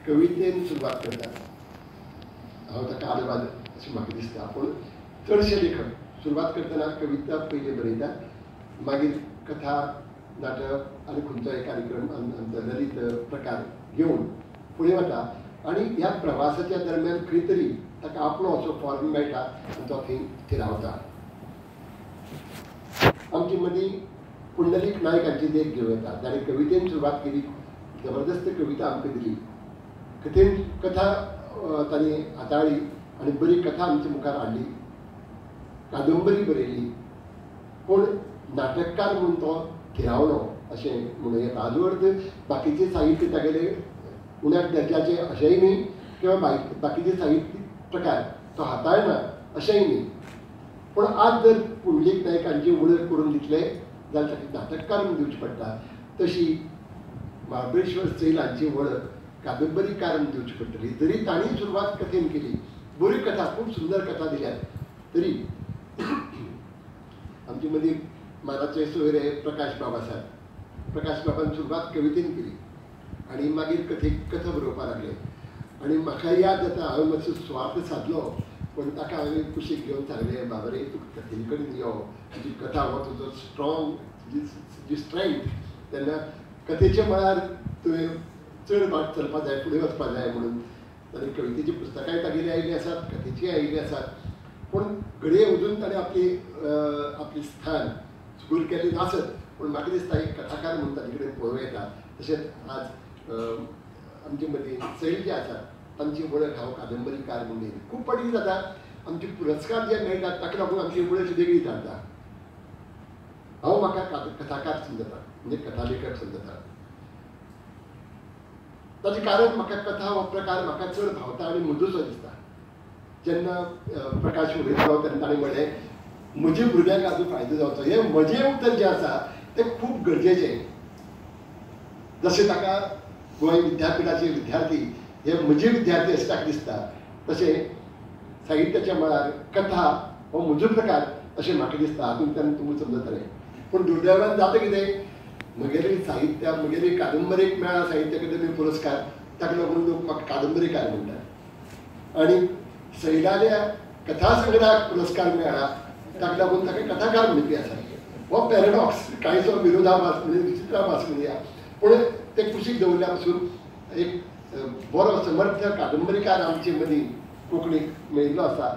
कवितेन सुरवात करता हांव ताका आदवाद अशें म्हाका दिसता. पूण चडशे लेखक सुरवात करतना कविता पयली बरयता, मागीर कथा नाटक आनी खंयचोय कार्यक्रम ललित प्रकार घेवन फुडें वता आनी ह्या प्रवासाच्या दरम्यान खंय तरी ताका आपलो असो फॉर्म मेळटा आनी तो थंय थिरावता. आमचे मदीं पुंडलीक नायक हांची देख घेवं येता. ताणें कवितेन सुरवात केली, जबरदस्त कविता आमकां दिली. कथेन कथा ताणें हाताळ्ळी आनी बरी कथा आमच्या मुखार हाडली, कादंबरी बरयली. पूण नाटककार म्हणून तो थिरावलो अशें म्हणूं येता. हाजो अर्थ बाकीचें साहित्य तागेले उण्या दर्जाचें अशेंय न्ही किंवा बाकीचे साहित्य प्रकार तो हाताळना अशेंय न्ही. पूण आज जर पुंडलीक नायकांची वळख करून दितले जाल्यार ताका नाटककार म्हणून दिवची पडटा. तशी महाबळेश्वर सैल हांची वळख कादंबरीकार म्हणून दिवची पडटली. जरी तांणी सुरवात कथेन केली, बरी कथा खूब सुंदर कथा दिल्यात, तरी आमचे मदीं मानाचे सोयरे प्रकाश बाब आसात. प्रकाश बाबान सुरवात कवितेन केली आनी मागीर कथा बरोवपाक लागले. आनी म्हाका याद जाता हांवें मातसो स्वार्थ सादलो, पूण ताका हांवें कुशीक घेवन सांगलें, बाबा रे तूं कथेन कडेन यो, तुजी कथा हो तुजो स्ट्रॉंग तुजी स्ट्रेंथ, तेन्ना कथेच्या मळार तुवें चड वाट चलपाक जाय, फुडें वचपाक जाय म्हणून. ताणें कवितेची पुस्तकांय तागेली आयिल्लीं आसात, कथेचीय आयिल्लीं आसात. पूण घडये अजून ताणें आपली स्थान स्कूल केल्ली नासत. पूण म्हाका दिसता एक कथाकार म्हणून ताजे कडेन पळोवं येता. तशेंच आज आमचे मदीं सैल जे आसात तांची वळख हांव कादंबरीकार म्हणून खूब फावटी जाता. आमचे पुरस्कार जे मेळटात ताका लागून आमची वळख वेगळी जाता. हांव म्हाका कथाकार समजता, म्हणजे कथालेखक समजता. ताजें कारण म्हाका कथा हो प्रकार म्हाका चड भावता आनी मधुसो दिसता. जेन्ना प्रकाश उलयतालो तेन्ना ताणें म्हणलें म्हज्या भुरग्यांक हाजो फायदो जावचो. हें म्हजें उतर जें आसा तें खूब गरजेचें. जशें ताका गोंय विद्यापिठाचे विद्यार्थी हे म्हजे विद्यार्थी अशें ताका दिसता, तशें साहित्याच्या मळार कथा हो म्हजो प्रकार अशें म्हाका दिसता. हातूंतल्यान तुमी समजतले. पूण दुर्दैवान जाता कितें, म्हगेली साहित्य म्हगेली कादंबरीक मेळ्ळा साहित्य अकादमी पुरस्कार, ताका लागून लोक म्हाका कादंबरीकार म्हणटात. आनी सैलाल्या कथा संग्रहाक पुरस्कार मेळ्ळा ताका लागून ताका कथाकार म्हणपी आसा. हो पॅराडॉक्स, कांयचो विरोधाभास म्हणजे विचित्राभास म्हणया. पूण ते कुशीक दवरल्या पासून एक बरो समर्थ कादंबरीकार आमचे मदीं कोंकणीक मेळिल्लो आसा